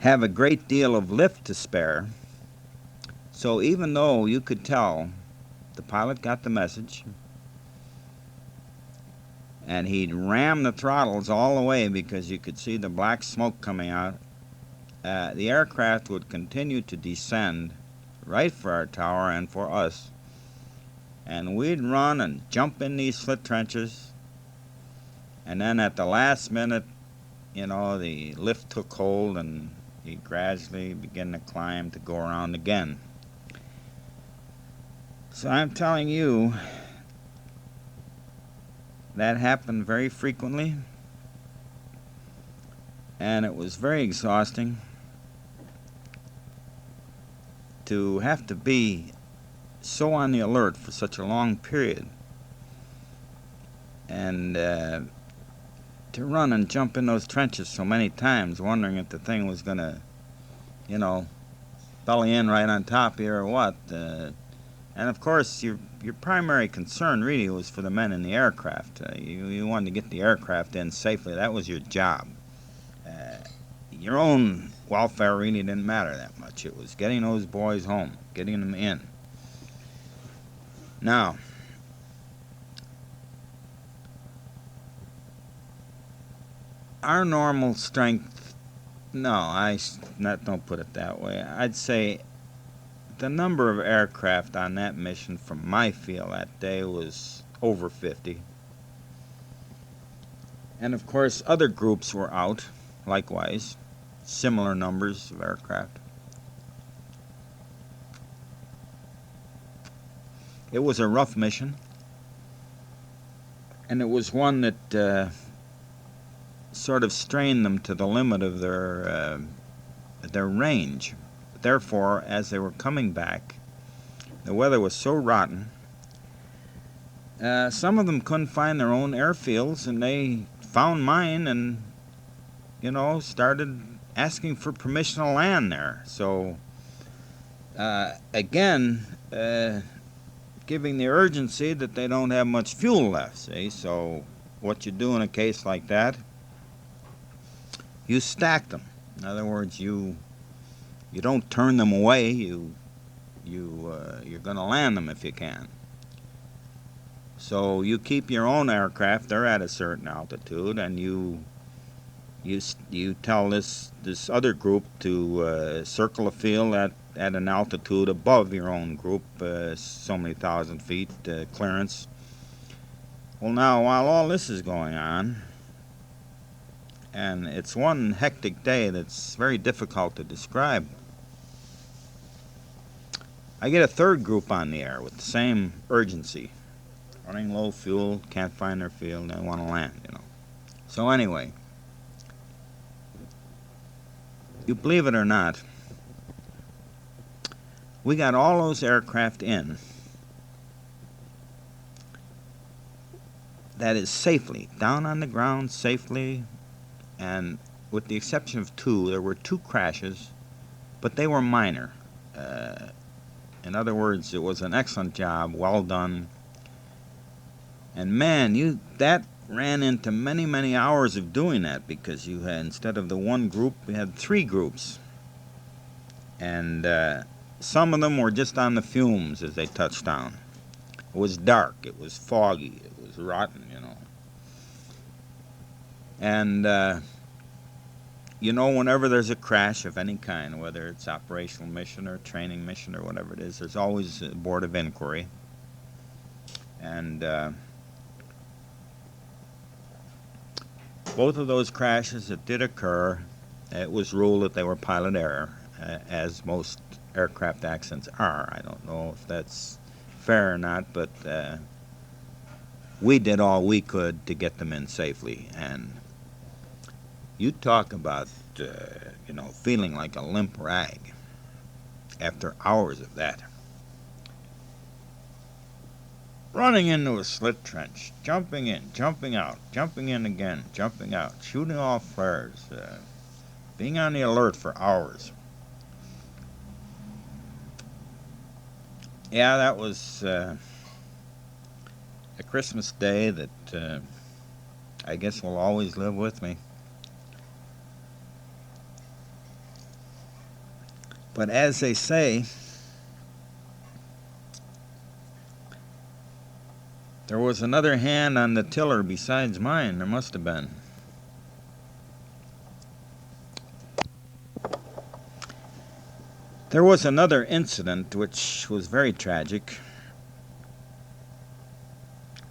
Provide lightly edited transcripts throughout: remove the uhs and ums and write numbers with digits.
have a great deal of lift to spare. So even though you could tell the pilot got the message and he'd ram the throttles all the way because you could see the black smoke coming out, the aircraft would continue to descend right for our tower and for us. And we'd run and jump in these slit trenches. And then at the last minute, the lift took hold and he gradually began to climb to go around again. So I'm telling you, that happened very frequently, and it was very exhausting to have to be so on the alert for such a long period, and to run and jump in those trenches so many times, wondering if the thing was going to, belly in right on top of you or what. And of course, your primary concern really was for the men in the aircraft. You wanted to get the aircraft in safely. That was your job. Your own welfare really didn't matter that much. It was getting those boys home, getting them in. Now, our normal strength, no, don't put it that way. I'd say the number of aircraft on that mission from my field that day was over 50. And of course, other groups were out, likewise, similar numbers of aircraft. It was a rough mission, and it was one that sort of strained them to the limit of their range. Therefore, as they were coming back, the weather was so rotten, some of them couldn't find their own airfields, and they found mine and, started asking for permission to land there. So, again, giving the urgency that they don't have much fuel left, see? So what you do in a case like that, you stack them. In other words, you don't turn them away. You're going to land them if you can. So you keep your own aircraft. They're at a certain altitude, and you tell this other group to circle a field at an altitude above your own group, so many thousand feet clearance. Well, now, while all this is going on, and it's one hectic day that's very difficult to describe, I get a third group on the air with the same urgency. Running low fuel, can't find their field, they want to land, So anyway, you believe it or not, we got all those aircraft in. That is safely, down on the ground safely, and with the exception of two, there were two crashes, but they were minor. In other words, it was an excellent job, well done. And man, that ran into many, many hours of doing that, because you had, instead of the one group, we had three groups. And some of them were just on the fumes as they touched down. It was dark, it was foggy, it was rotten, And, whenever there's a crash of any kind, whether it's operational mission or training mission or whatever it is, there's always a board of inquiry. And both of those crashes that did occur, it was ruled that they were pilot error, as most aircraft accidents are. I don't know if that's fair or not, but we did all we could to get them in safely. And you talk about, feeling like a limp rag after hours of that. Running into a slit trench, jumping in, jumping out, jumping in again, jumping out, shooting off flares, being on the alert for hours. Yeah, that was a Christmas day that I guess will always live with me. But as they say, there was another hand on the tiller besides mine. There must have been. There was another incident which was very tragic,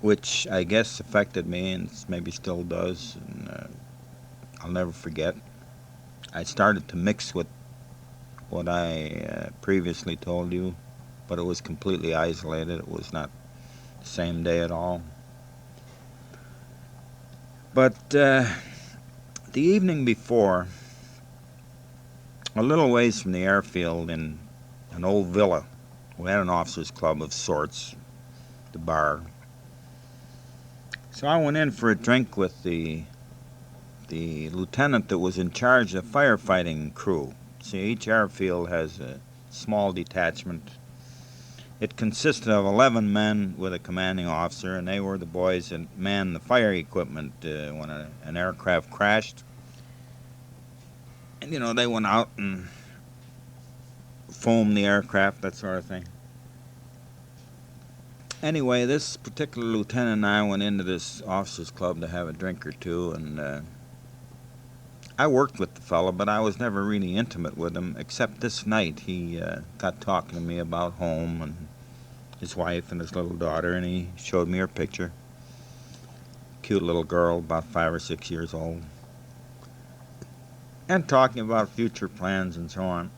which I guess affected me and maybe still does, and I'll never forget. I started to mix with what I previously told you, but it was completely isolated. It was not the same day at all. But the evening before, a little ways from the airfield in an old villa, we had an officers' club of sorts, the bar. So I went in for a drink with the lieutenant that was in charge of the firefighting crew. See, each airfield has a small detachment. It consisted of 11 men with a commanding officer, and they were the boys that manned the fire equipment when an aircraft crashed. And, you know, they went out and foamed the aircraft, that sort of thing. Anyway, this particular lieutenant and I went into this officers' club to have a drink or two, and I worked with the fellow, but I was never really intimate with him, except this night. He got talking to me about home and his wife and his little daughter, and he showed me her picture. Cute little girl, about 5 or 6 years old. And talking about future plans and so on.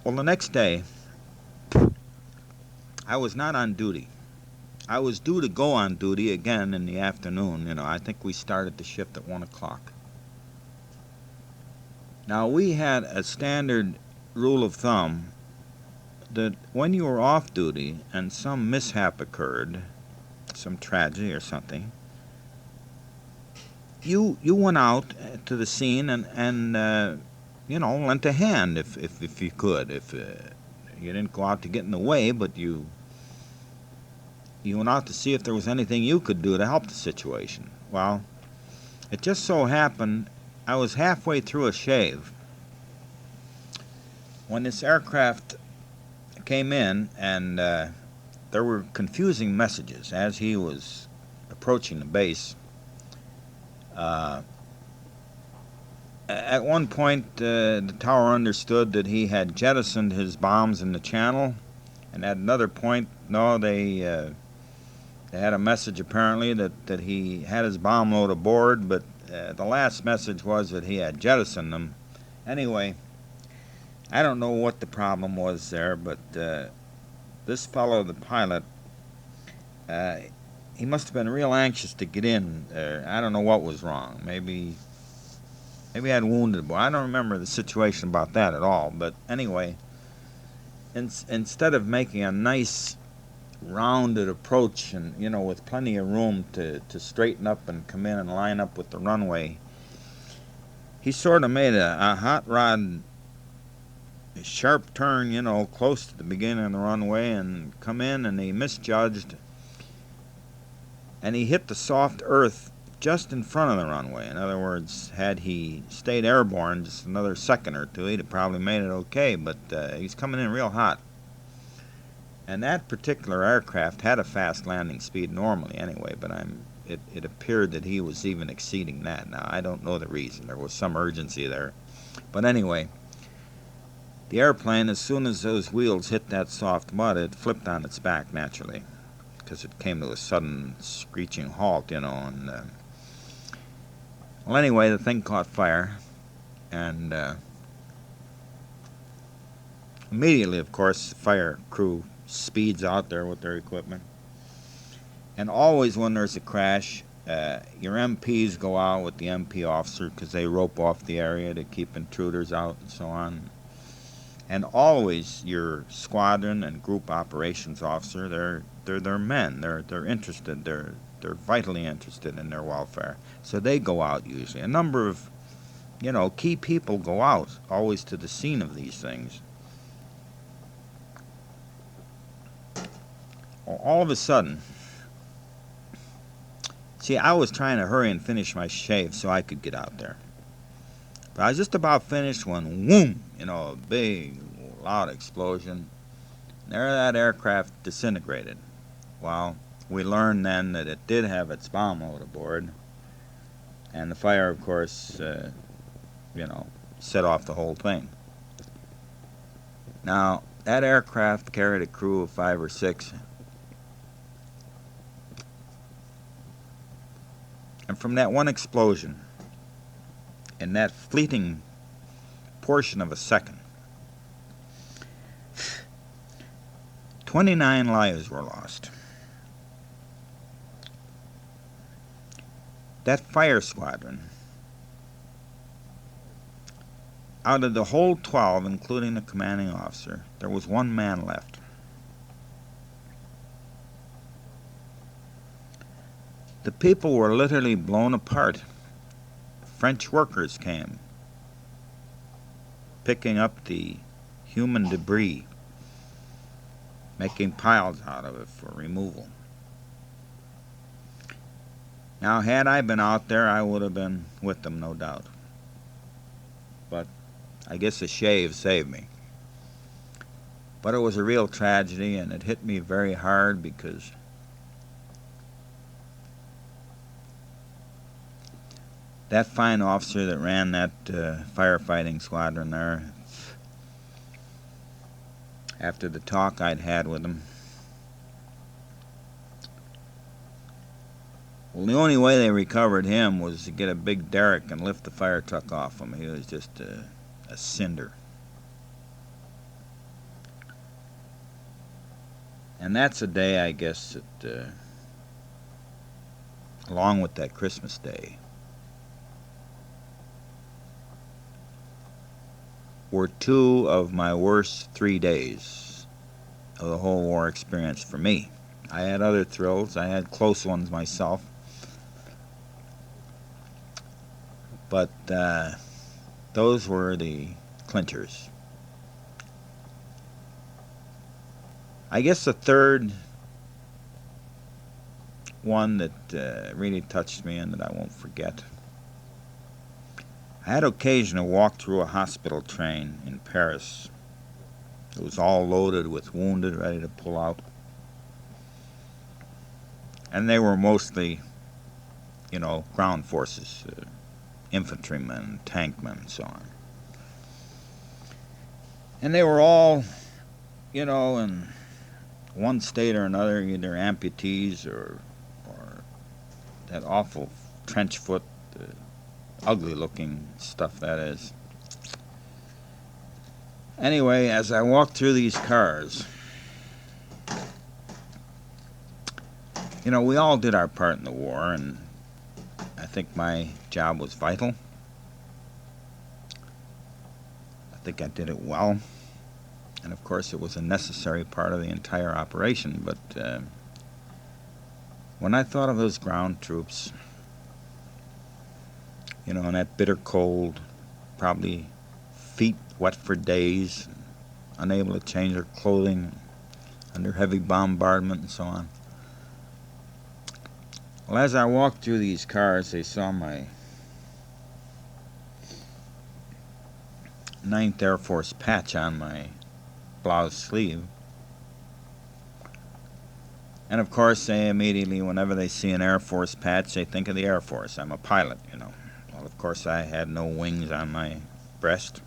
Well, the next day, I was not on duty. I was due to go on duty again in the afternoon. You know, I think we started the shift at 1 o'clock. Now, we had a standard rule of thumb that when you were off duty and some mishap occurred, some tragedy or something, you went out to the scene and you know, lent a hand if you could. If you didn't go out to get in the way, but you went out to see if there was anything you could do to help the situation. Well, it just so happened I was halfway through a shave when this aircraft came in, and there were confusing messages as he was approaching the base. At one point, the tower understood that he had jettisoned his bombs in the channel, and at another point, no, they had a message apparently that he had his bomb load aboard, but the last message was that he had jettisoned them. Anyway, I don't know what the problem was there, but this fellow, the pilot, he must have been real anxious to get in. I don't know what was wrong. Maybe he had wounded boy. I don't remember the situation about that at all. But anyway, instead of making a nice rounded approach and, you know, with plenty of room to straighten up and come in and line up with the runway, he sort of made a hot rod sharp turn, you know, close to the beginning of the runway and come in, and he misjudged, and he hit the soft earth just in front of the runway. In other words, had he stayed airborne just another second or two, he'd have probably made it okay, but he's coming in real hot. And that particular aircraft had a fast landing speed normally anyway, but it appeared that he was even exceeding that. Now, I don't know the reason. There was some urgency there. But anyway, the airplane, as soon as those wheels hit that soft mud, it flipped on its back naturally, because it came to a sudden screeching halt, you know. And well, anyway, the thing caught fire, and immediately, of course, the fire crew speeds out there with their equipment. And always when there's a crash, your MPs go out with the MP officer because they rope off the area to keep intruders out and so on. And always your squadron and group operations officer, they're men. They're interested. They're vitally interested in their welfare. So they go out usually. A number of, you know, key people go out always to the scene of these things. All of a sudden, see, I was trying to hurry and finish my shave so I could get out there. But I was just about finished when, whoom, a big, loud explosion. There that aircraft disintegrated. Well, we learned then that it did have its bomb load aboard, and the fire, of course, set off the whole thing. Now, that aircraft carried a crew of 5 or 6, and from that one explosion, in that fleeting portion of a second, 29 lives were lost. That fire squadron, out of the whole 12, including the commanding officer, there was one man left. The people were literally blown apart. French workers came, picking up the human debris, making piles out of it for removal. Now, had I been out there, I would have been with them, no doubt. But I guess a shave saved me. But it was a real tragedy, and it hit me very hard because that fine officer that ran that firefighting squadron there, after the talk I'd had with him, well, the only way they recovered him was to get a big derrick and lift the fire truck off him. He was just a cinder. And that's a day, I guess, that, along with that Christmas day, were 2 of my worst 3 days of the whole war experience for me. I had other thrills. I had close ones myself. But those were the clinchers. I guess the third one that really touched me and that I won't forget, I had occasion to walk through a hospital train in Paris. It was all loaded with wounded, ready to pull out. And they were mostly, ground forces, infantrymen, tankmen, and so on. And they were all, in one state or another, either amputees or that awful trench foot, ugly-looking stuff that is. Anyway, as I walked through these cars, we all did our part in the war, and I think my job was vital. I think I did it well. And of course, it was a necessary part of the entire operation. But when I thought of those ground troops, in that bitter cold, probably feet wet for days, unable to change their clothing, under heavy bombardment and so on. Well, as I walked through these cars, they saw my 9th Air Force patch on my blouse sleeve. And of course, they immediately, whenever they see an Air Force patch, they think of the Air Force. I'm a pilot, Well, of course, I had no wings on my breast.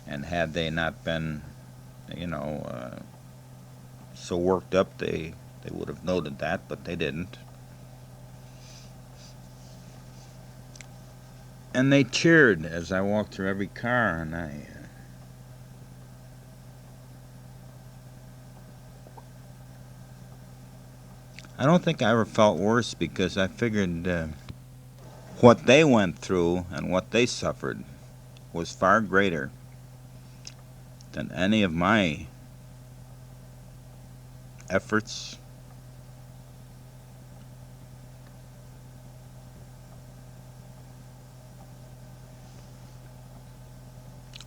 And had they not been, so worked up, they would have noted that, but they didn't. And they cheered as I walked through every car, and I don't think I ever felt worse because I figured what they went through and what they suffered was far greater than any of my efforts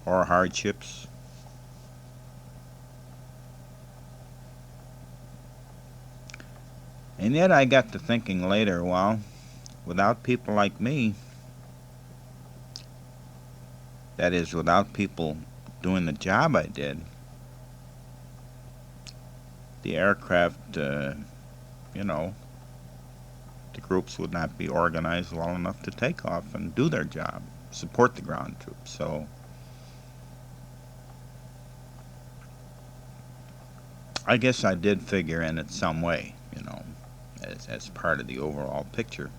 or hardships. And yet I got to thinking later, well, without people like me, That is, without people doing the job I did, the aircraft, you know, the groups would not be organized well enough to take off and do their job, support the ground troops. So I guess I did figure in it some way, as part of the overall picture.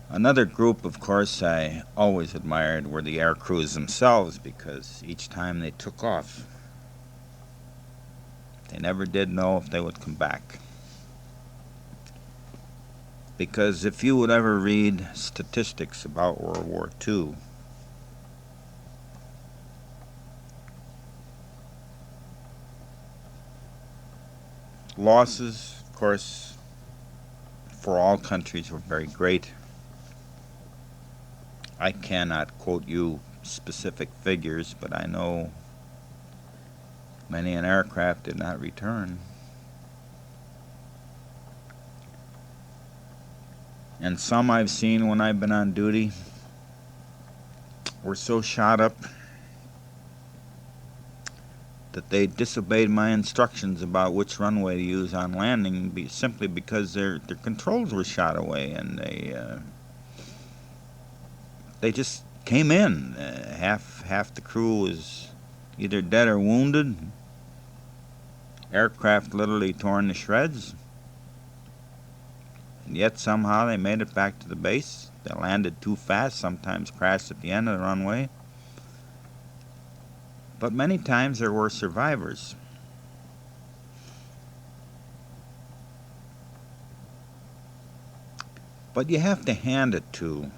Another group, of course, I always admired were the air crews themselves, because each time they took off, they never did know if they would come back. Because if you would ever read statistics about World War II, losses, of course, for all countries were very great. I cannot quote you specific figures, but I know many an aircraft did not return. And some I've seen when I've been on duty were so shot up that they disobeyed my instructions about which runway to use on landing, simply because their controls were shot away, and they just came in. Half the crew was either dead or wounded. Aircraft literally torn to shreds. And yet somehow they made it back to the base. They landed too fast, sometimes crashed at the end of the runway. But many times there were survivors. But you have to hand it to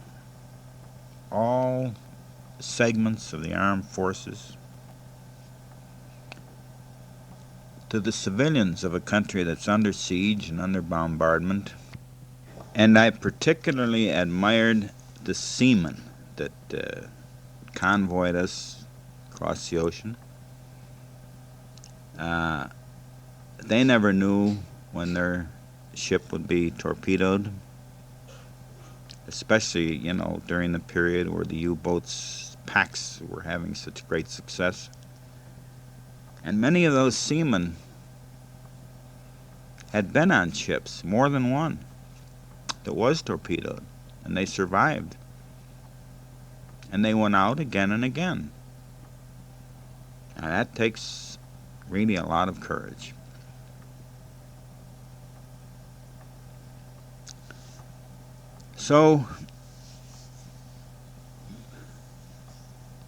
all segments of the armed forces, to the civilians of a country that's under siege and under bombardment. And I particularly admired the seamen that convoyed us across the ocean. They never knew when their ship would be torpedoed, especially, during the period where the U-boats packs were having such great success. And many of those seamen had been on ships, more than one, that was torpedoed, and they survived. And they went out again and again. Now that takes really a lot of courage. So,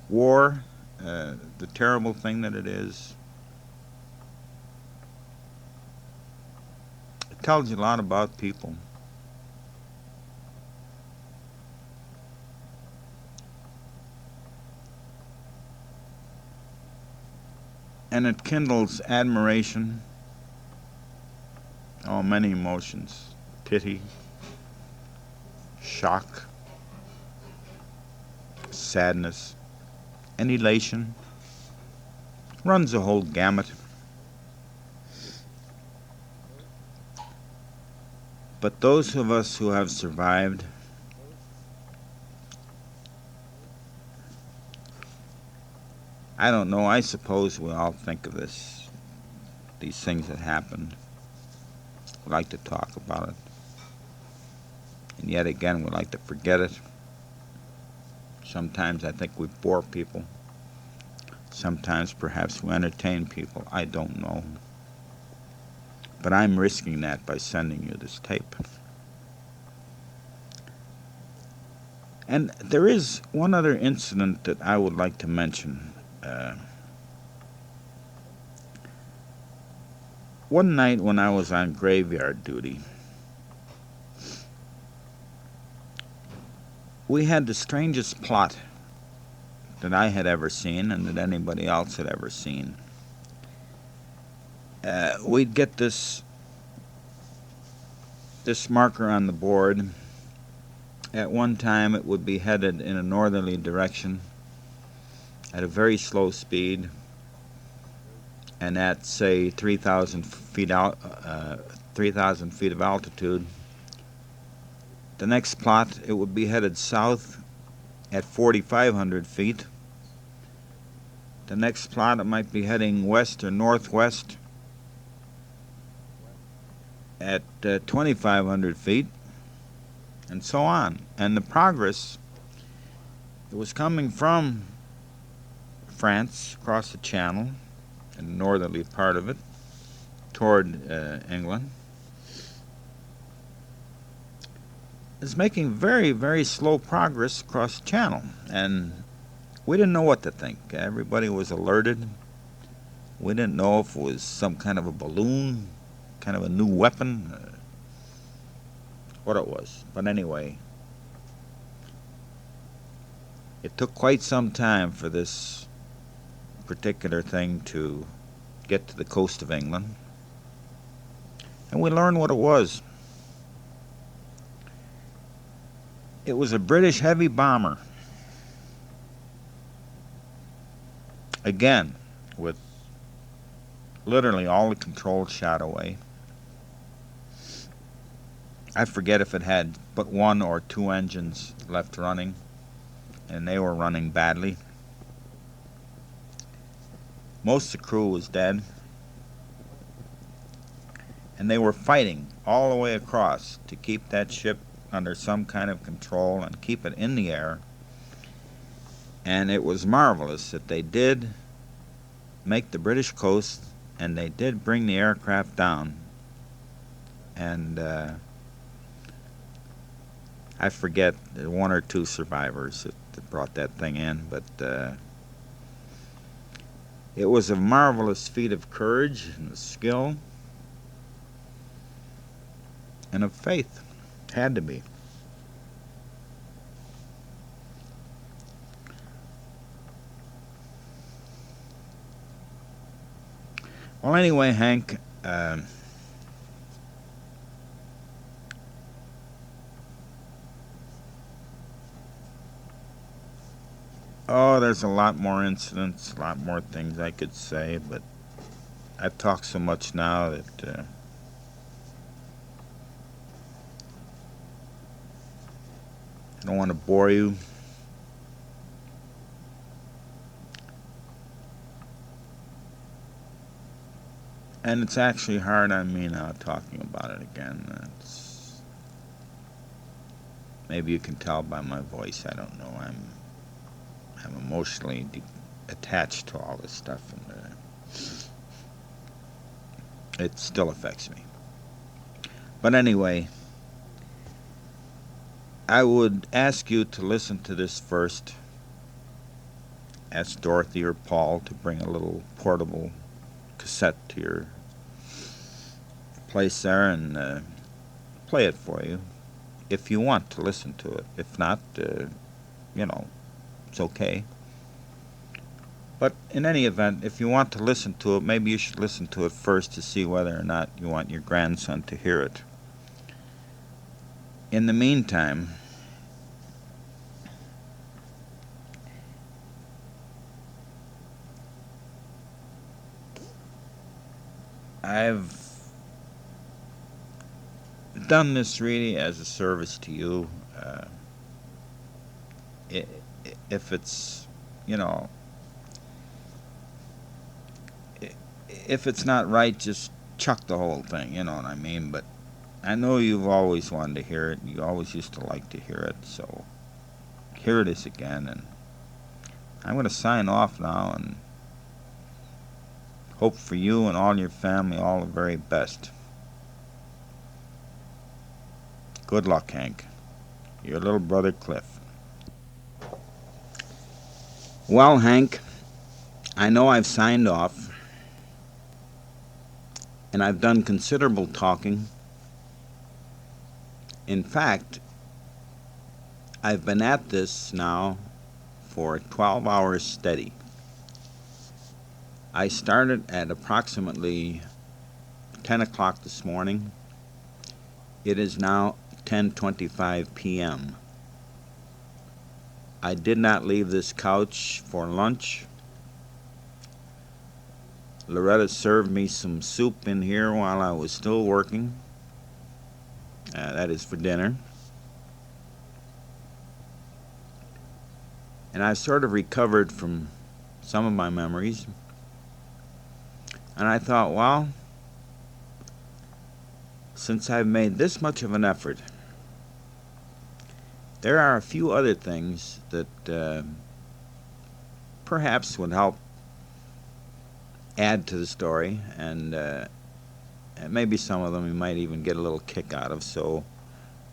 war, the terrible thing that it is, it tells you a lot about people. And it kindles admiration, many emotions, pity, shock, sadness, and elation. Runs the whole gamut. But those of us who have survived I don't know, I suppose we all think of these things that happened. We like to talk about it. And yet again, we like to forget it. Sometimes I think we bore people. Sometimes perhaps we entertain people. I don't know. But I'm risking that by sending you this tape. And there is one other incident that I would like to mention. One night when I was on graveyard duty, we had the strangest plot that I had ever seen and that anybody else had ever seen. We'd get this marker on the board. At one time it would be headed in a northerly direction at a very slow speed, and at, say, 3,000 feet of altitude. The next plot, it would be headed south at 4,500 feet. The next plot, it might be heading west or northwest at 2,500 feet, and so on. And the progress, it was coming from France across the Channel, in the northerly part of it, toward England. It's making very, very slow progress across the Channel, and we didn't know what to think. Everybody was alerted. We didn't know if it was some kind of a balloon, kind of a new weapon, what it was. But anyway, it took quite some time for this particular thing to get to the coast of England, and we learned what it was. It was a British heavy bomber, again, with literally all the controls shot away. I forget if it had but one or two engines left running, and they were running badly. Most of the crew was dead, and they were fighting all the way across to keep that ship under some kind of control and keep it in the air. And it was marvelous that they did make the British coast, and they did bring the aircraft down. And I forget, one or two survivors that brought that thing in, but it was a marvelous feat of courage and skill and of faith. Had to be. Well, anyway, Hank, oh, there's a lot more incidents, a lot more things I could say, but I've talked so much now that I don't want to bore you. And it's actually hard on me now talking about it again. Maybe you can tell by my voice. I don't know. I'm emotionally attached to all this stuff, and it still affects me. But anyway, I would ask you to listen to this first. Ask Dorothy or Paul to bring a little portable cassette to your place there and play it for you if you want to listen to it. If not, it's okay. But in any event, if you want to listen to it, maybe you should listen to it first to see whether or not you want your grandson to hear it. In the meantime, I've done this really as a service to you. If it's, if it's not right, just chuck the whole thing, you know what I mean? But I know you've always wanted to hear it. You always used to like to hear it, so here it is again. And I'm going to sign off now and hope for you and all your family all the very best. Good luck, Hank. Your little brother, Cliff. Well, Hank, I know I've signed off, and I've done considerable talking. In fact, I've been at this now for 12 hours steady. I started at approximately 10 o'clock this morning. It is now 10:25 p.m. I did not leave this couch for lunch. Loretta served me some soup in here while I was still working. That is for dinner. and I sort of recovered from some of my memories. And I thought, well, since I've made this much of an effort, there are a few other things that perhaps would help add to the story, and maybe some of them you might even get a little kick out of. So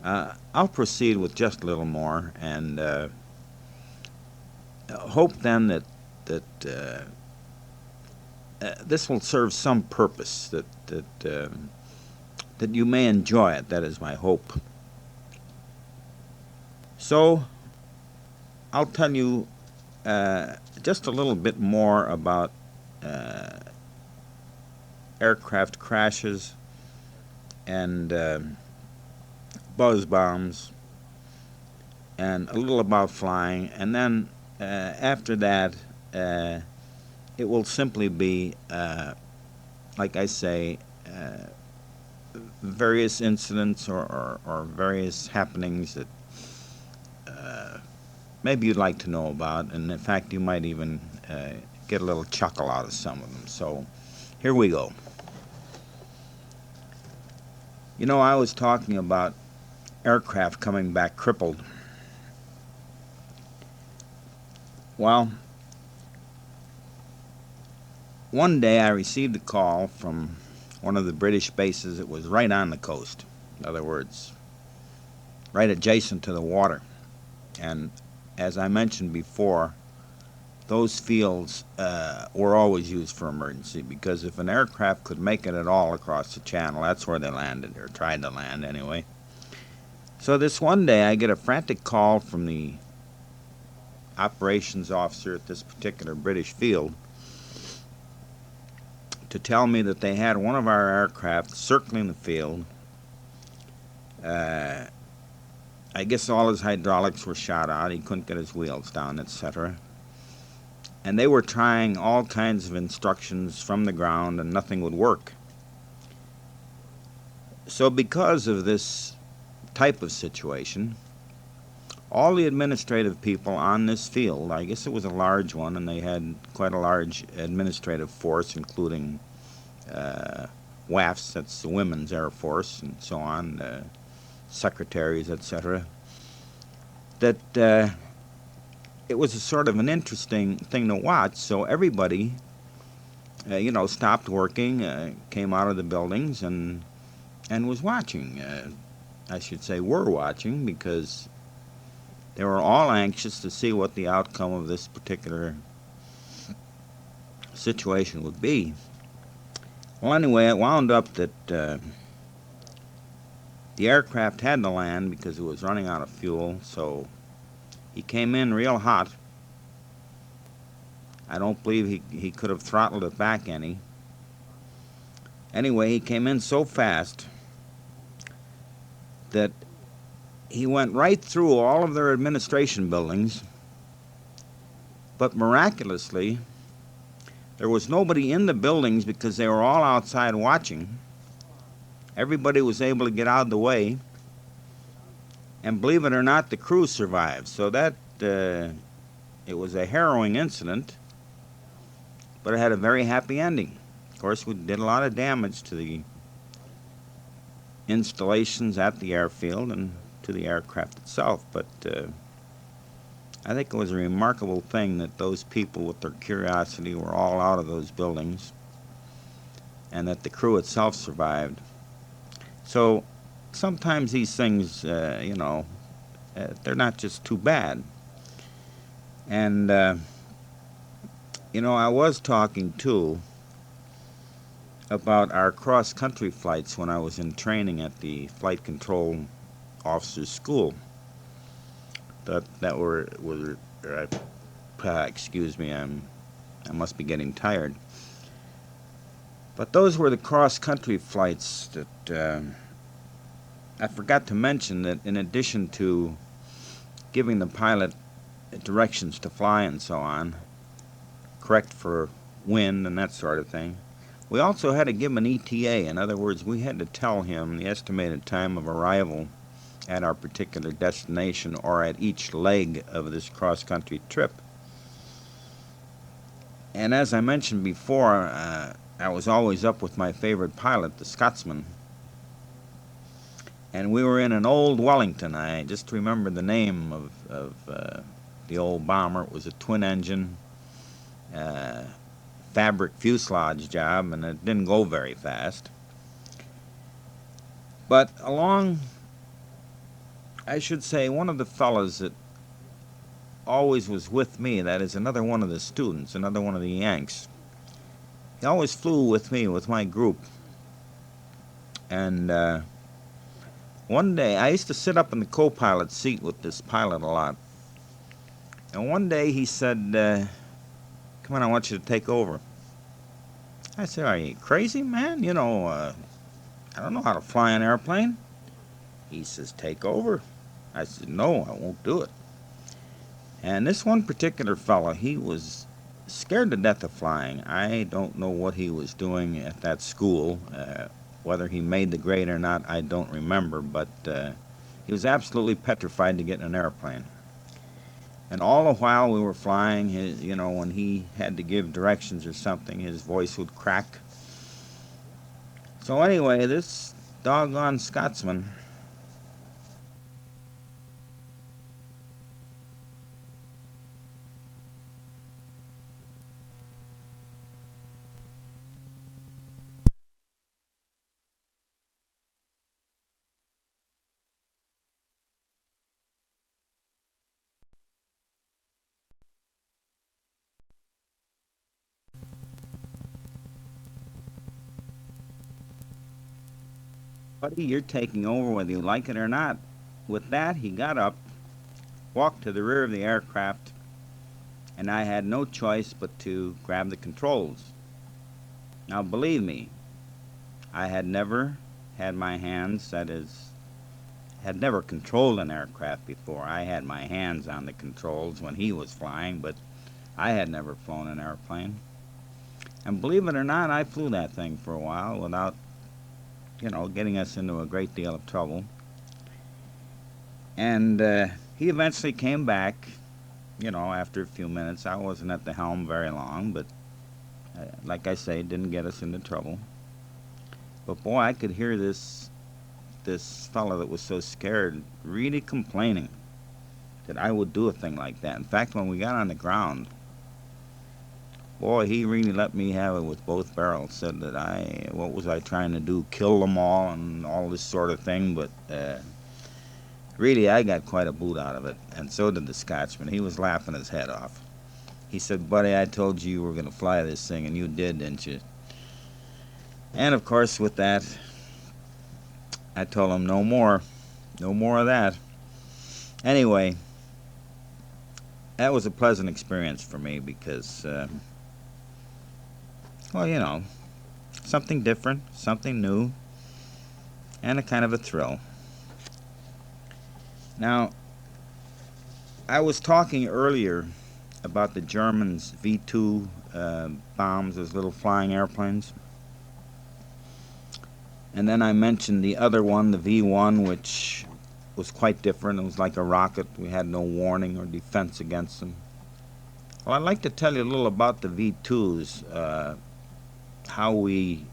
I'll proceed with just a little more, and hope then that this will serve some purpose, that you may enjoy it. That is my hope. So I'll tell you just a little bit more about aircraft crashes and buzz bombs, and a little about flying, and then after that it will simply be, like I say, various incidents or various happenings that maybe you'd like to know about, and in fact you might even get a little chuckle out of some of them. So here we go. You know, I was talking about aircraft coming back crippled. Well, one day I received a call from one of the British bases. It was right on the coast. In other words, right adjacent to the water. And as I mentioned before, those fields were always used for emergency, because if an aircraft could make it at all across the channel, that's where they landed, or tried to land anyway. So this one day I get a frantic call from the operations officer at this particular British field to tell me that they had one of our aircraft circling the field. I guess all his hydraulics were shot out. He couldn't get his wheels down, etc. And they were trying all kinds of instructions from the ground, and nothing would work. So because of this type of situation, all the administrative people on this field, I guess it was a large one, and they had quite a large administrative force, including WAFs, that's the Women's Air Force, and so on, secretaries, etc., that it was a sort of an interesting thing to watch. So everybody, stopped working, came out of the buildings, and was watching. I should say were watching, because they were all anxious to see what the outcome of this particular situation would be. Well, anyway, it wound up that the aircraft had to land because it was running out of fuel, so he came in real hot. I don't believe he could have throttled it back any. Anyway, he came in so fast that he went right through all of their administration buildings, but miraculously, there was nobody in the buildings because they were all outside watching. Everybody was able to get out of the way, and believe it or not, the crew survived. So that it was a harrowing incident, but it had a very happy ending. Of course, we did a lot of damage to the installations at the airfield and to the aircraft itself, but I think it was a remarkable thing that those people with their curiosity were all out of those buildings, and that the crew itself survived. So sometimes these things, they're not just too bad. And, I was talking, too, about our cross-country flights when I was in training at the Flight Control Officers School. That were excuse me, I must be getting tired. But those were the cross-country flights that I forgot to mention, that in addition to giving the pilot directions to fly and so on, correct for wind and that sort of thing, we also had to give him an ETA. In other words, we had to tell him the estimated time of arrival at our particular destination or at each leg of this cross-country trip. And as I mentioned before, I was always up with my favorite pilot, the Scotsman. And we were in an old Wellington. I just remember the name of the old bomber. It was a twin-engine fabric fuselage job, and it didn't go very fast. But along, I should say, one of the fellows that always was with me, that is another one of the students, another one of the Yanks, he always flew with me, with my group. And one day, I used to sit up in the co-pilot seat with this pilot a lot. And one day he said, come on, I want you to take over. I said, are you crazy, man? You know, I don't know how to fly an airplane. He says, take over. I said, no, I won't do it. And this one particular fellow, he was scared to death of flying. I don't know what he was doing at that school. Whether he made the grade or not, I don't remember, but he was absolutely petrified to get in an airplane. And all the while we were flying, you know, when he had to give directions or something, his voice would crack. So anyway, this doggone Scotsman, buddy, you're taking over whether you like it or not. With that, he got up, walked to the rear of the aircraft, and I had no choice but to grab the controls. Now, believe me, I had never had my hands, that is, had never controlled an aircraft before. I had my hands on the controls when he was flying, but I had never flown an airplane. And believe it or not, I flew that thing for a while without, you know, getting us into a great deal of trouble. And he eventually came back, you know, after a few minutes. I wasn't at the helm very long, but like I say, didn't get us into trouble. But boy, I could hear this fellow that was so scared really complaining that I would do a thing like that. In fact, when we got on the ground, boy, he really let me have it with both barrels. Said that what was I trying to do, kill them all and all this sort of thing. But really, I got quite a boot out of it, and so did the Scotchman. He was laughing his head off. He said, buddy, I told you were going to fly this thing, and you did, didn't you? And of course, with that, I told him no more of that. Anyway, that was a pleasant experience for me because, well, you know, something different, something new, and a kind of a thrill. Now, I was talking earlier about the Germans' V2 bombs, those little flying airplanes. And then I mentioned the other one, the V1, which was quite different. It was like a rocket. We had no warning or defense against them. Well, I'd like to tell you a little about the V2s, how we,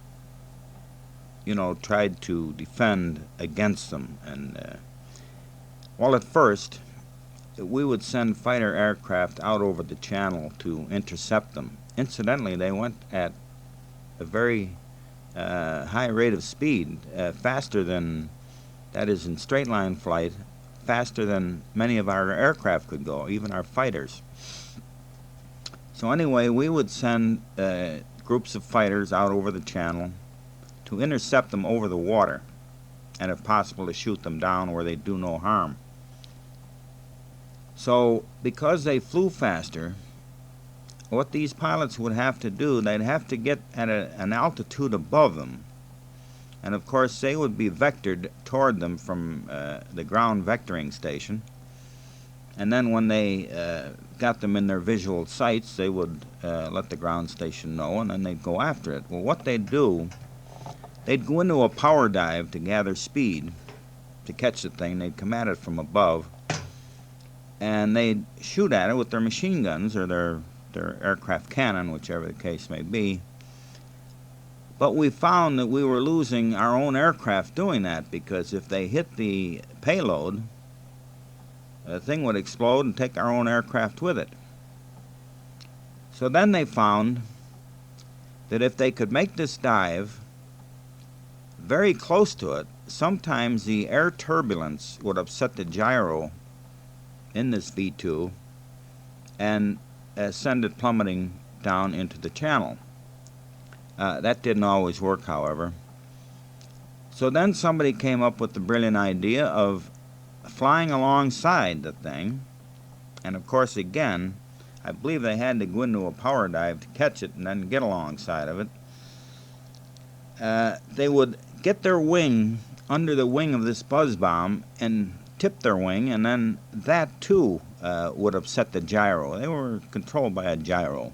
you know, tried to defend against them. And, well, at first, we would send fighter aircraft out over the channel to intercept them. Incidentally, they went at a very high rate of speed, faster than, that is in straight line flight, faster than many of our aircraft could go, even our fighters. So anyway, we would send groups of fighters out over the channel to intercept them over the water, and if possible to shoot them down where they do no harm. So because they flew faster, what these pilots would have to do, they'd have to get at an altitude above them. And of course, they would be vectored toward them from the ground vectoring station. And then when they got them in their visual sights, they would let the ground station know, and then they'd go after it. Well, what they'd do, they'd go into a power dive to gather speed. to catch the thing. They'd come at it from above, and they'd shoot at it with their machine guns or their aircraft cannon, whichever the case may be. But we found that we were losing our own aircraft doing that, because if they hit the payload, the thing would explode and take our own aircraft with it. So then they found that if they could make this dive very close to it, sometimes the air turbulence would upset the gyro in this V2 and send it plummeting down into the channel. That didn't always work, however. So then somebody came up with the brilliant idea of flying alongside the thing, and of course, again, I believe they had to go into a power dive to catch it and then get alongside of it. They would get their wing under the wing of this buzz bomb and tip their wing, and then that too would upset the gyro. They were controlled by a gyro.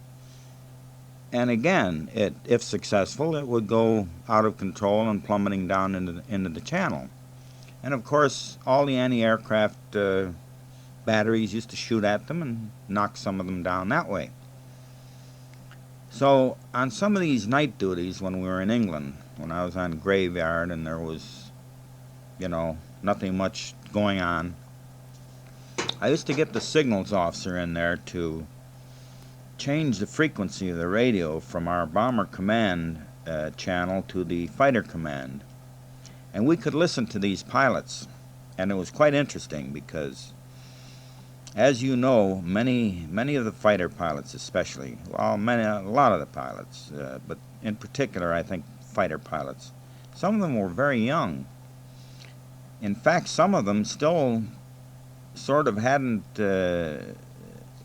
And again, if successful, it would go out of control and plummeting down into the channel. And of course, all the anti-aircraft batteries used to shoot at them and knock some of them down that way. So on some of these night duties when we were in England, when I was on graveyard and there was, nothing much going on, I used to get the signals officer in there to change the frequency of the radio from our bomber command channel to the fighter command. And we could listen to these pilots, and it was quite interesting because, as you know, many of the fighter pilots especially, well, a lot of the pilots, but in particular I think fighter pilots, some of them were very young. In fact, some of them still sort of hadn't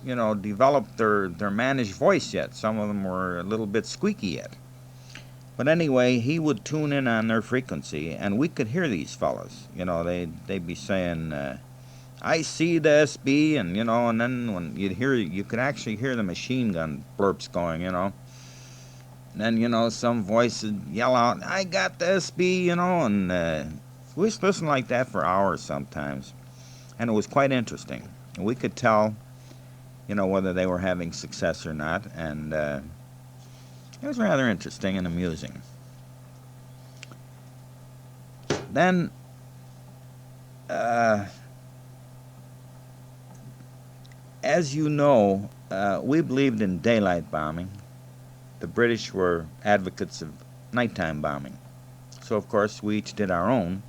developed their mannish voice yet. Some of them were a little bit squeaky yet. But anyway, he would tune in on their frequency, and we could hear these fellas. They'd be saying, "I see the SB," and and then when you could actually hear the machine gun blurps going, And then some voice would yell out, "I got the SB," and we used to listen like that for hours sometimes, and it was quite interesting. And we could tell whether they were having success or not, and it was rather interesting and amusing. Then, as you know, we believed in daylight bombing. The British were advocates of nighttime bombing. So, of course, we each did our own,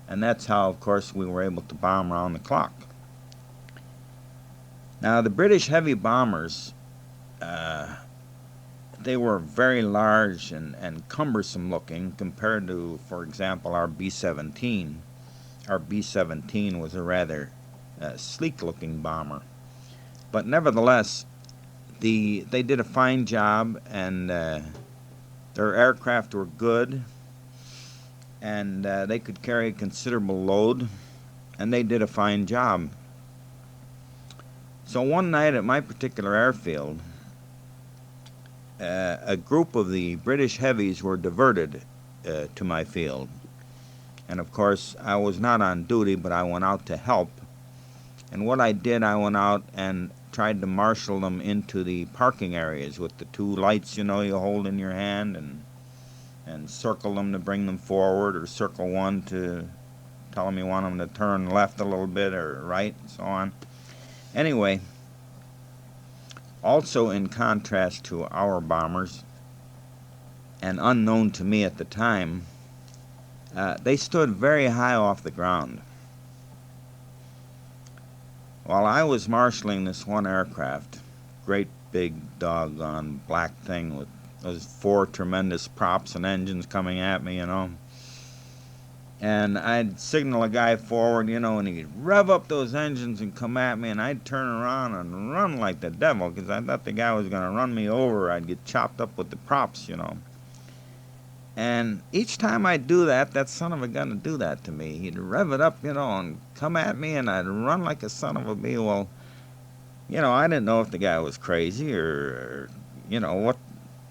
and that's how, of course, we were able to bomb around the clock. Now, the British heavy bombers, they were very large and cumbersome looking compared to, for example, our B-17. Our B-17 was a rather sleek looking bomber. But nevertheless, they did a fine job, and their aircraft were good, and they could carry a considerable load, and they did a fine job. So one night at my particular airfield, a group of the British heavies were diverted to my field. And of course, I was not on duty, but I went out to help. And what I did, I went out and tried to marshal them into the parking areas with the two lights, you hold in your hand, and circle them to bring them forward, or circle one to tell them you want them to turn left a little bit or right, and so on. Anyway, also in contrast to our bombers, and unknown to me at the time, they stood very high off the ground. While I was marshaling this one aircraft, great big doggone black thing with those 4 tremendous props and engines coming at me, and I'd signal a guy forward, and he'd rev up those engines and come at me, and I'd turn around and run like the devil, because I thought the guy was going to run me over. I'd get chopped up with the props, And each time I'd do that, that son of a gun would do that to me. He'd rev it up, and come at me, and I'd run like a son of a bee. Well, I didn't know if the guy was crazy or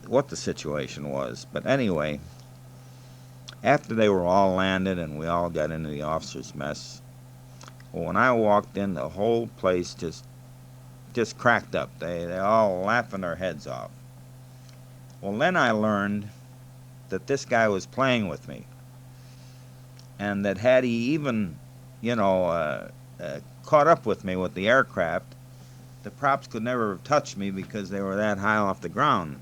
what the situation was. But anyway, After they were all landed and we all got into the officers' mess, well, when I walked in, the whole place just cracked up. They all laughing their heads off. Well, then I learned that this guy was playing with me, and that had he even, caught up with me with the aircraft, the props could never have touched me because they were that high off the ground.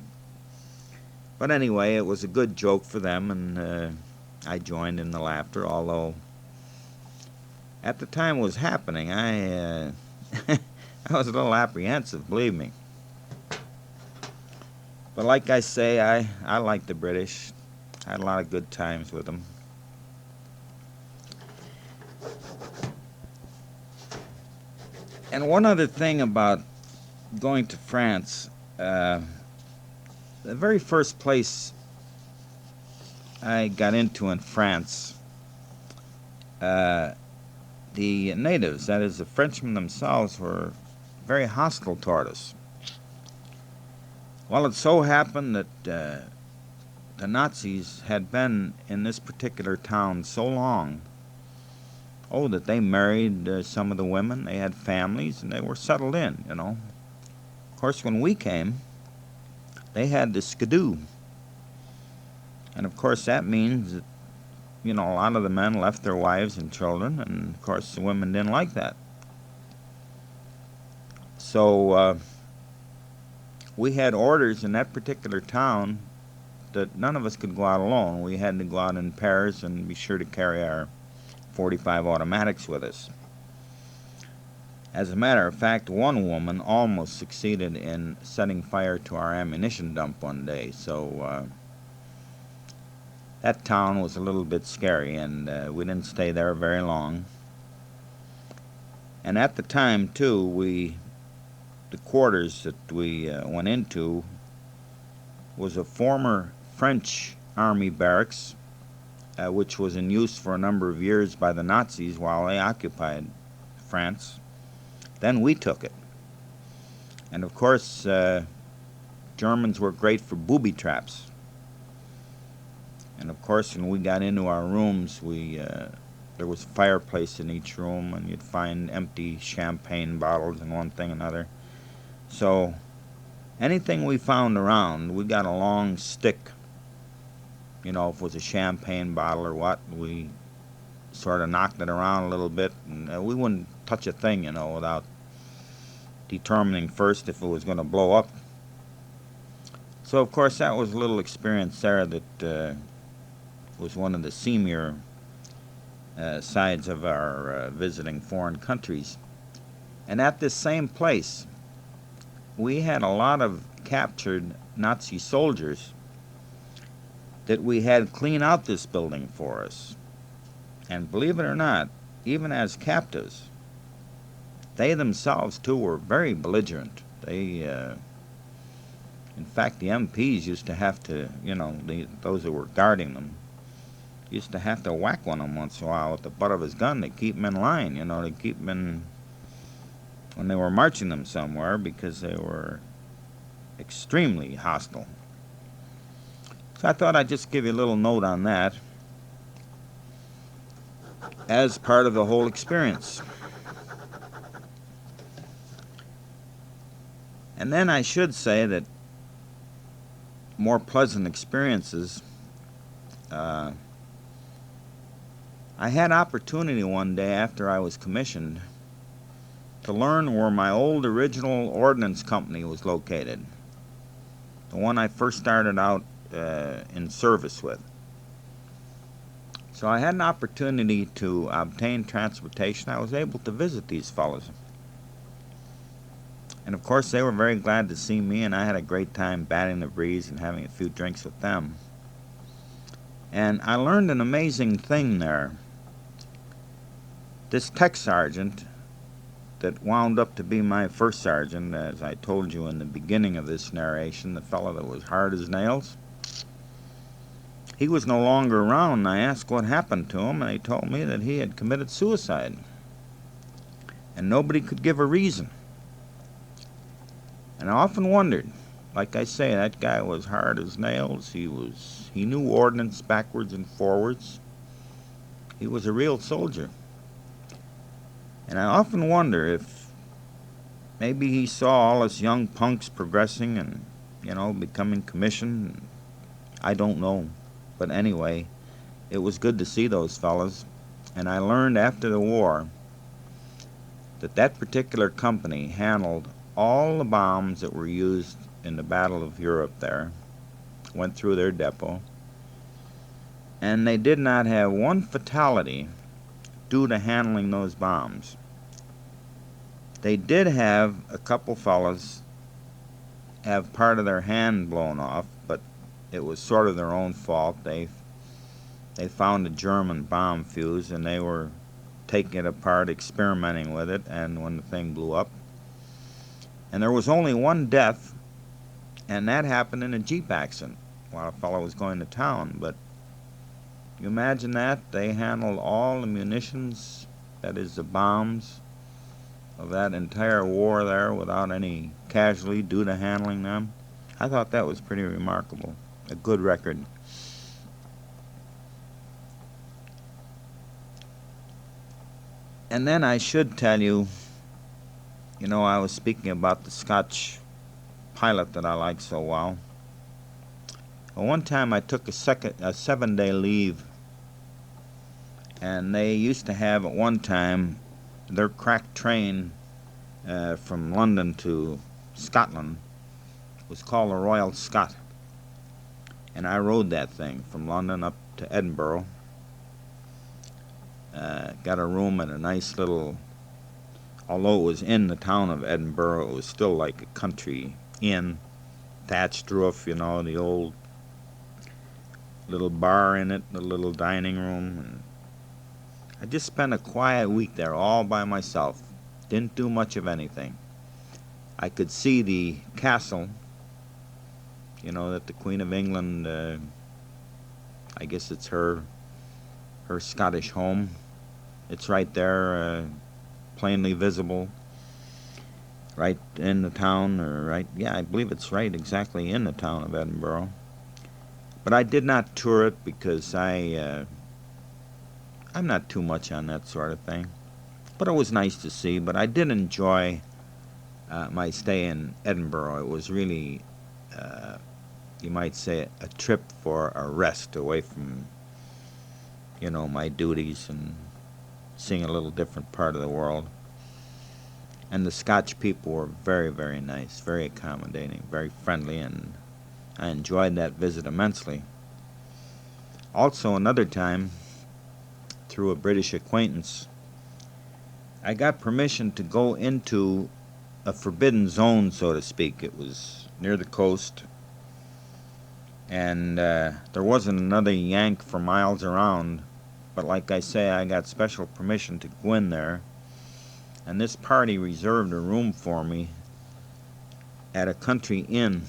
But anyway, it was a good joke for them, and I joined in the laughter, although at the time it was happening, I was a little apprehensive, believe me. But like I say, I like the British. I had a lot of good times with them. And one other thing about going to France, the very first place I got into in France, the natives, that is the Frenchmen themselves, were very hostile toward us. Well, it so happened that the Nazis had been in this particular town so long, that they married some of the women, they had families, and they were settled in, Of course, when we came, they had the skidoo. And of course, that means that, a lot of the men left their wives and children, and of course, the women didn't like that. So, we had orders in that particular town that none of us could go out alone. We had to go out in pairs and be sure to carry our .45 automatics with us. As a matter of fact, one woman almost succeeded in setting fire to our ammunition dump one day, so that town was a little bit scary, and we didn't stay there very long. And at the time, too, the quarters that we went into was a former French Army barracks, which was in use for a number of years by the Nazis while they occupied France. Then we took it. And of course, Germans were great for booby traps. And of course, when we got into our rooms, there was a fireplace in each room, and you'd find empty champagne bottles and one thing and another. So anything we found around, we got a long stick. If it was a champagne bottle or what, we sort of knocked it around a little bit, and we wouldn't touch a thing, without determining first if it was going to blow up. So, of course, that was a little experience there that was one of the seamier sides of our visiting foreign countries. And at this same place, we had a lot of captured Nazi soldiers that we had clean out this building for us. And believe it or not, even as captives, they themselves, too, were very belligerent. They, in fact, the MPs used to have to, those who were guarding them, used to have to whack one of them once in a while with the butt of his gun to keep them in line, to keep them in, when they were marching them somewhere, because they were extremely hostile. So I thought I'd just give you a little note on that as part of the whole experience. And then I should say that more pleasant experiences, I had opportunity one day after I was commissioned to learn where my old original ordnance company was located, the one I first started out in service with. So I had an opportunity to obtain transportation. I was able to visit these fellows. And of course they were very glad to see me, and I had a great time batting the breeze and having a few drinks with them. And I learned an amazing thing there. This tech sergeant that wound up to be my first sergeant, as I told you in the beginning of this narration, the fellow that was hard as nails, he was no longer around, and I asked what happened to him, and they told me that he had committed suicide. And nobody could give a reason. And I often wondered, like I say, that guy was hard as nails. He knew ordnance backwards and forwards. He was a real soldier. And I often wonder if maybe he saw all us young punks progressing and, becoming commissioned. I don't know. But anyway, it was good to see those fellas. And I learned after the war that that particular company handled all the bombs that were used in the Battle of Europe there, went through their depot, and they did not have one fatality due to handling those bombs. They did have a couple fellas have part of their hand blown off, but it was sort of their own fault. They found a German bomb fuse, and they were taking it apart, experimenting with it, and when the thing blew up. And there was only one death, and that happened in a Jeep accident while a fellow was going to town. But you imagine that? They handled all the munitions, that is the bombs, of that entire war there without any casualty due to handling them. I thought that was pretty remarkable. A good record. And then I should tell you, I was speaking about the Scotch pilot that I like so well. Well, one time I took a 7-day leave, and they used to have at one time their crack train from London to Scotland was called the Royal Scot. And I rode that thing from London up to Edinburgh. Got a room at a nice little, although it was in the town of Edinburgh, it was still like a country inn, thatched roof, the old little bar in it, the little dining room. And I just spent a quiet week there all by myself. Didn't do much of anything. I could see the castle, that the Queen of England, I guess it's her Scottish home. It's right there, plainly visible, right in the town, I believe it's right exactly in the town of Edinburgh. But I did not tour it because I'm not too much on that sort of thing. But it was nice to see. But I did enjoy my stay in Edinburgh. It was really, you might say, a trip for a rest away from, my duties and seeing a little different part of the world. And the Scotch people were very, very nice, very accommodating, very friendly, and I enjoyed that visit immensely. Also, another time, through a British acquaintance, I got permission to go into a forbidden zone, so to speak. It was near the coast, and there wasn't another Yank for miles around. But like I say, I got special permission to go in there, and this party reserved a room for me at a country inn.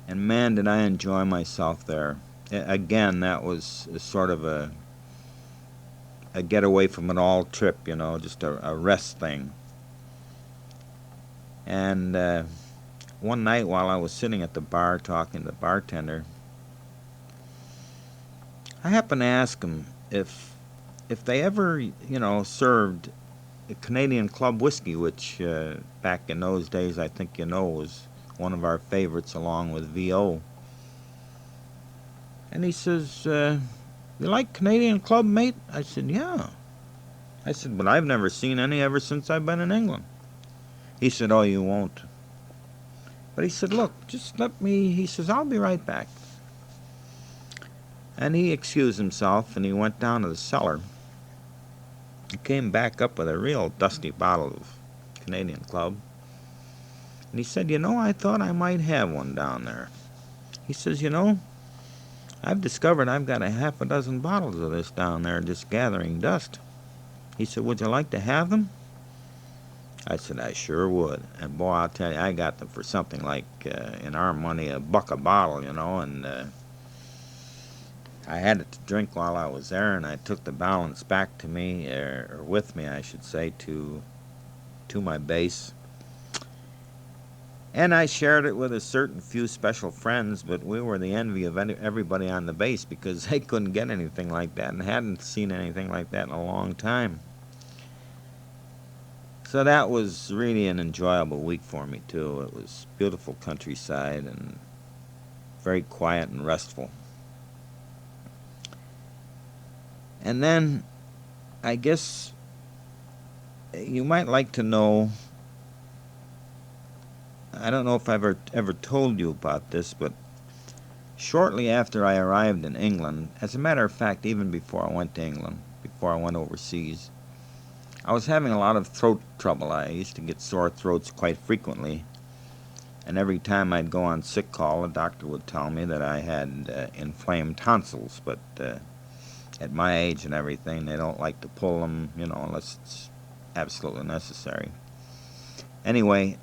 And man, did I enjoy myself there. Again, that was sort of a getaway from it all trip, just a rest thing. And one night while I was sitting at the bar talking to the bartender, I happened to ask him if they ever, served a Canadian Club whiskey, which back in those days I think was one of our favorites along with VO. And he says, you like Canadian Club, mate? I said, yeah. I said, but I've never seen any ever since I've been in England. He said, oh, you won't. But he said, look, just he says, I'll be right back. And he excused himself, and he went down to the cellar. He came back up with a real dusty bottle of Canadian Club. And he said, I thought I might have one down there. He says, I've discovered I've got a half a dozen bottles of this down there just gathering dust. He said, would you like to have them? I said, I sure would. And boy, I'll tell you, I got them for something like, in our money, $1 a bottle, and I had it to drink while I was there, and I took the balance back to me, or with me, I should say, to my base. And I shared it with a certain few special friends, but we were the envy of everybody on the base because they couldn't get anything like that and hadn't seen anything like that in a long time. So that was really an enjoyable week for me, too. It was beautiful countryside and very quiet and restful. And then, I guess you might like to know, I don't know if I've ever told you about this, but shortly after I arrived in England, as a matter of fact, even before I went to England, before I went overseas, I was having a lot of throat trouble. I used to get sore throats quite frequently, and every time I'd go on sick call, the doctor would tell me that I had inflamed tonsils, but at my age and everything, they don't like to pull them, unless it's absolutely necessary. Anyway,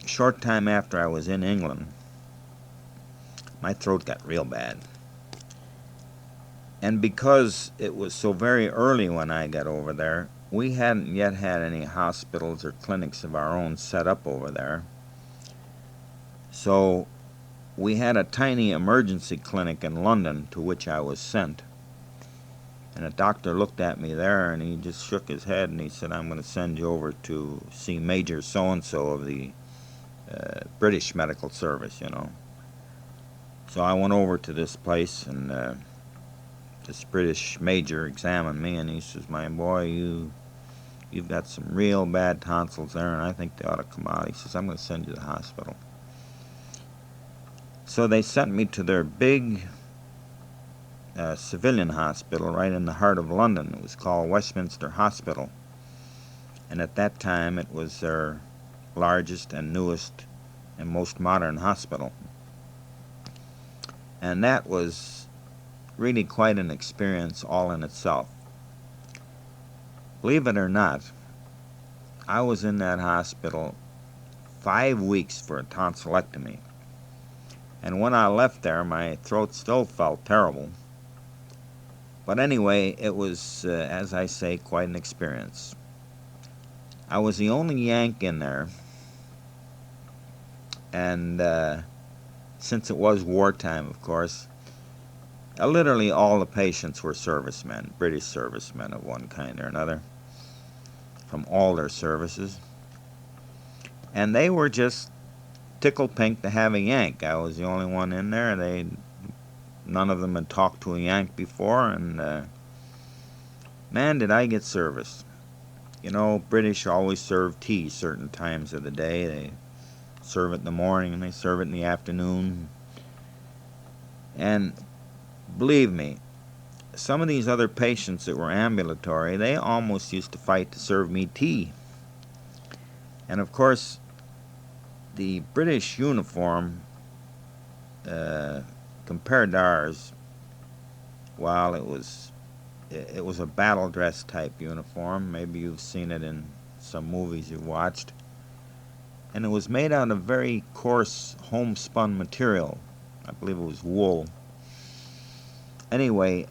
a short time after I was in England, my throat got real bad. And because it was so very early when I got over there, we hadn't yet had any hospitals or clinics of our own set up over there. So we had a tiny emergency clinic in London to which I was sent. And a doctor looked at me there and he just shook his head and he said, "I'm going to send you over to see Major so-and-so of the British Medical Service, So I went over to this place and this British major examined me and he says, "My boy, you've got some real bad tonsils there and I think they ought to come out." He says, "I'm going to send you to the hospital." So they sent me to their big civilian hospital right in the heart of London. It was called Westminster Hospital. And at that time it was their largest and newest and most modern hospital. And that was really quite an experience all in itself. Believe it or not, I was in that hospital 5 weeks for a tonsillectomy. And when I left there, my throat still felt terrible. But anyway, it was, as I say, quite an experience. I was the only Yank in there, and since it was wartime, of course, literally all the patients were servicemen, British servicemen of one kind or another, from all their services. And they were just tickled pink to have a Yank. I was the only one in there. None of them had talked to a Yank before, and man, did I get service. British always serve tea certain times of the day. They serve it in the morning and they serve it in the afternoon. And believe me, some of these other patients that were ambulatory, they almost used to fight to serve me tea. And of course, the British uniform, compared to ours, while it was a battle dress type uniform. Maybe you've seen it in some movies you've watched. And it was made out of very coarse homespun material. I believe it was wool. Anyway,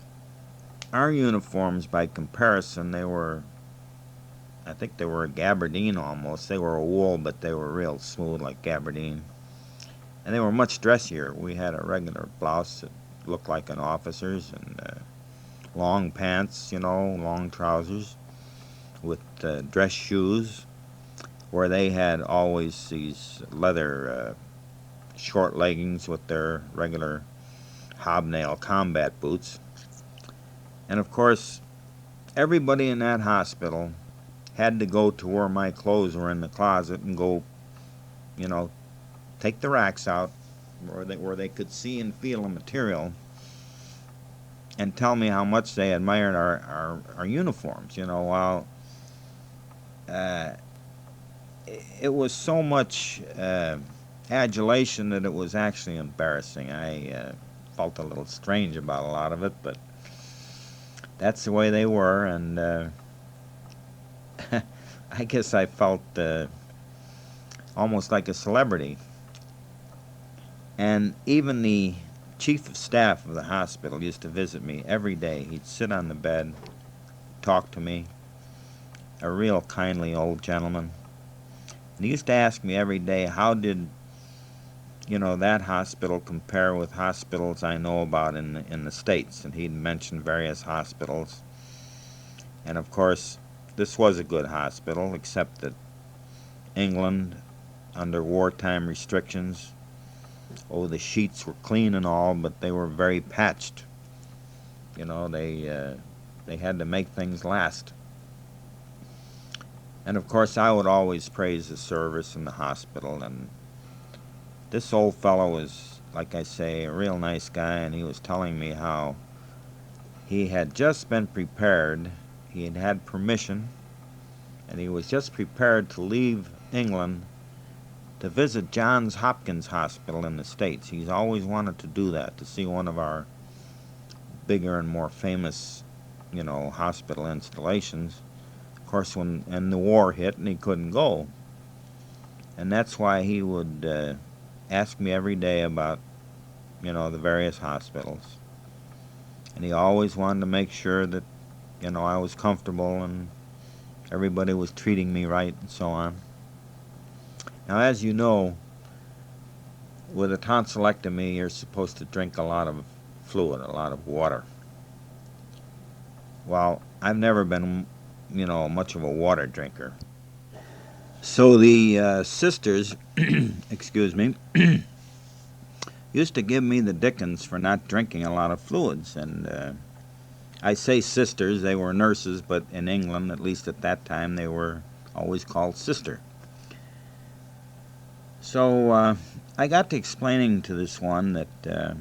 our uniforms, by comparison, I think they were a gabardine almost. They were a wool, but they were real smooth like gabardine. And they were much dressier. We had a regular blouse that looked like an officer's, and long pants, long trousers, with dress shoes, where they had always these leather short leggings with their regular hobnail combat boots. And of course, everybody in that hospital had to go to where my clothes were in the closet and go, take the racks out where they could see and feel the material and tell me how much they admired our uniforms. While it was so much adulation that it was actually embarrassing. I felt a little strange about a lot of it, but that's the way they were, and I guess I felt almost like a celebrity. And even the chief of staff of the hospital used to visit me every day. He'd sit on the bed, talk to me, a real kindly old gentleman. And he used to ask me every day, how did that hospital compare with hospitals I know about in the States. And he'd mentioned various hospitals. And of course, this was a good hospital, except that England, under wartime restrictions, the sheets were clean and all, but they were very patched. They had to make things last. And of course, I would always praise the service in the hospital. And this old fellow was, like I say, a real nice guy, and he was telling me how he had just been prepared. He had had permission, and he was just prepared to leave England to visit Johns Hopkins Hospital in the States. He's always wanted to do that, to see one of our bigger and more famous, hospital installations. Of course, when the war hit and he couldn't go. And that's why he would ask me every day about, the various hospitals. And he always wanted to make sure that, I was comfortable and everybody was treating me right and so on. Now, as you know, with a tonsillectomy, you're supposed to drink a lot of fluid, a lot of water. Well, I've never been, much of a water drinker. So the sisters, excuse me, used to give me the dickens for not drinking a lot of fluids. And I say sisters, they were nurses, but in England, at least at that time, they were always called sister. So I got to explaining to this one that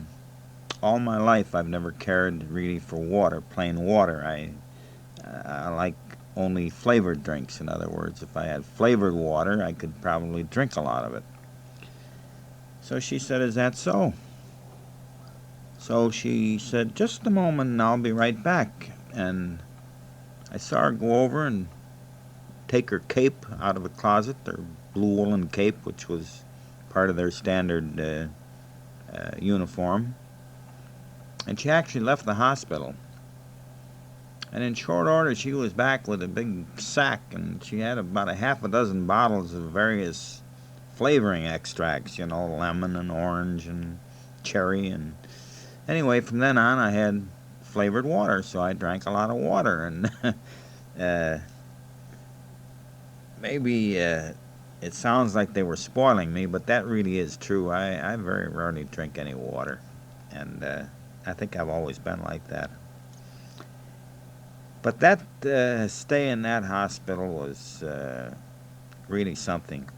all my life I've never cared really for water, plain water. I like only flavored drinks. In other words, if I had flavored water, I could probably drink a lot of it. So she said, "Is that so?" So she said, "Just a moment and I'll be right back." And I saw her go over and take her cape out of a closet, her blue woolen cape, which was part of their standard uniform. And she actually left the hospital. And in short order, she was back with a big sack, and she had about a half a dozen bottles of various flavoring extracts, lemon and orange and cherry. And anyway, from then on, I had flavored water, so I drank a lot of water. And maybe it sounds like they were spoiling me, but that really is true. I very rarely drink any water, and I think I've always been like that. But that stay in that hospital was really something.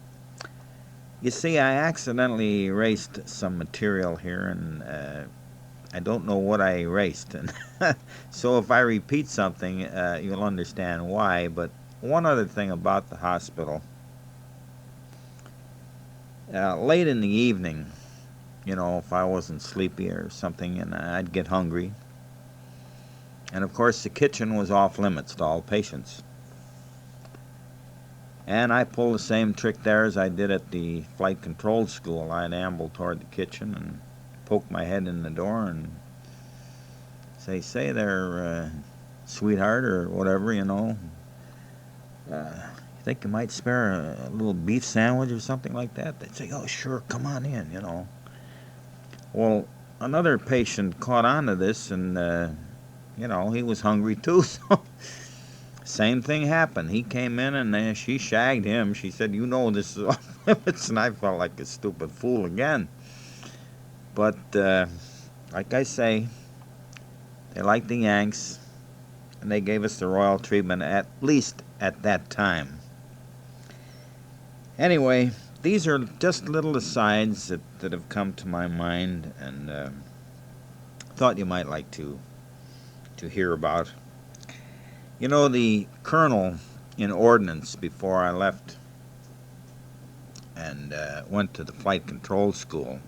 You see, I accidentally erased some material here, and I don't know what I erased. And so if I repeat something, you'll understand why. But one other thing about the hospital. Late in the evening, if I wasn't sleepy or something, and I'd get hungry. And of course, the kitchen was off limits to all patients. And I pulled the same trick there as I did at the flight control school. I'd amble toward the kitchen and poke my head in the door and say there, sweetheart, or whatever, you think you might spare a little beef sandwich or something like that? They'd say, "Oh, sure, come on in." Well, another patient caught on to this, and he was hungry too, so same thing happened. He came in, and she shagged him. She said, "This is off limits," and I felt like a stupid fool again. But like I say, they liked the Yanks, and they gave us the royal treatment, at least at that time. Anyway, these are just little asides that have come to my mind, and thought you might like to hear about. The colonel in ordnance, before I left and went to the flight control school,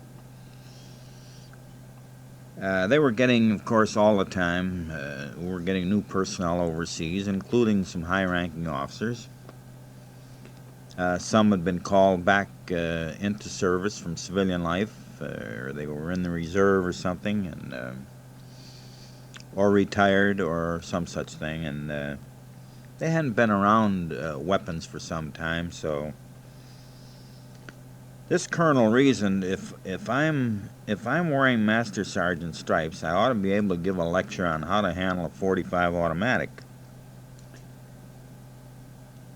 they were getting, of course, all the time, we were getting new personnel overseas, including some high-ranking officers. Some had been called back into service from civilian life, or they were in the reserve or something, and or retired or some such thing, and they hadn't been around weapons for some time, so This colonel reasoned if I'm wearing Master Sergeant stripes, I ought to be able to give a lecture on how to handle a .45 automatic.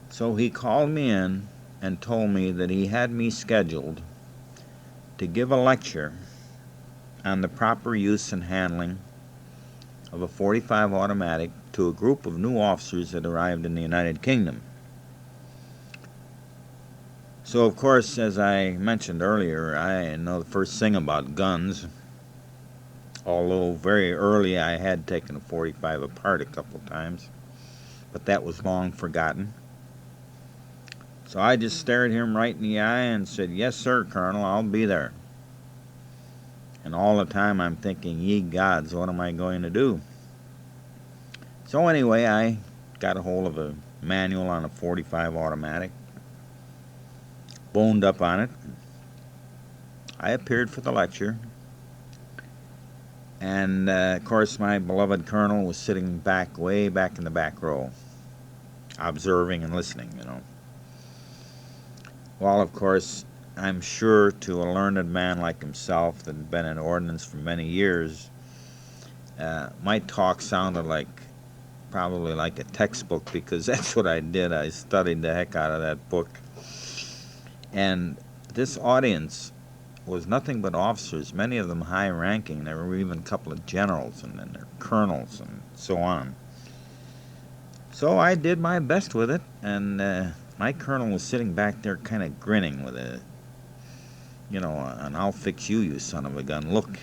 So he called me in and told me that he had me scheduled to give a lecture on the proper use and handling of a .45 automatic to a group of new officers that arrived in the United Kingdom. So, of course, as I mentioned earlier, I know the first thing about guns, although very early I had taken a .45 apart a couple times, but that was long forgotten. So I just stared him right in the eye and said, "Yes, sir, Colonel, I'll be there." And all the time I'm thinking, ye gods, what am I going to do? So anyway, I got a hold of a manual on a .45 automatic, boned up on it. I appeared for the lecture, and of course my beloved colonel was sitting way back in the back row, observing and listening, Well, of course, I'm sure to a learned man like himself that had been in ordnance for many years, my talk sounded probably like a textbook, because that's what I did. I studied the heck out of that book. And this audience was nothing but officers, many of them high-ranking. There were even a couple of generals and then there were colonels and so on. So I did my best with it, and my colonel was sitting back there kind of grinning with an "I'll fix you, you son of a gun" look.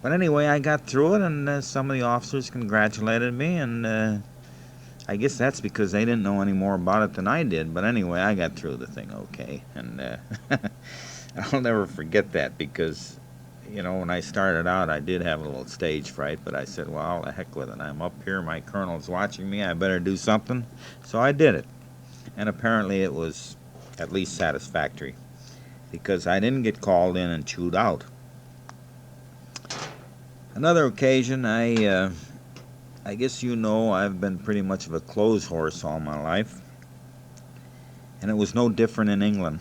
But anyway, I got through it, and some of the officers congratulated me, and I guess that's because they didn't know any more about it than I did. But anyway, I got through the thing okay, and I'll never forget that, because, when I started out, I did have a little stage fright, but I said, well, the heck with it. I'm up here, my colonel's watching me, I better do something. So I did it, and apparently it was at least satisfactory, because I didn't get called in and chewed out. Another occasion, I guess I've been pretty much of a clothes horse all my life, and it was no different in England.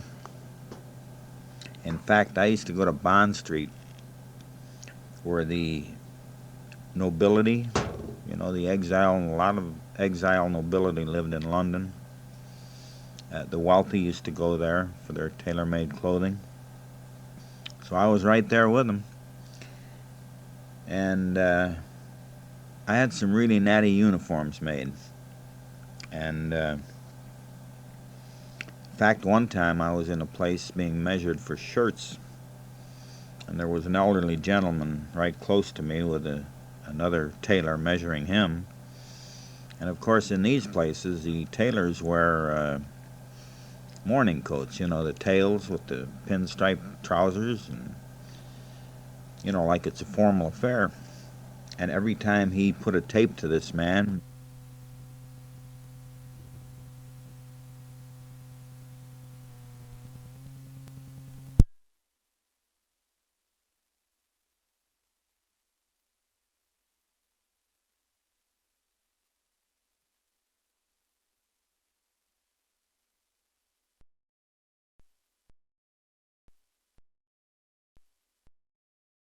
In fact, I used to go to Bond Street, where the nobility, the exile, a lot of exile nobility lived in London. The wealthy used to go there for their tailor-made clothing. So I was right there with them. And I had some really natty uniforms made. And in fact, one time I was in a place being measured for shirts, and there was an elderly gentleman right close to me with another tailor measuring him. And of course, in these places, the tailors wear morning coats, the tails with the pinstripe trousers, and like it's a formal affair. And every time he put a tape to this man,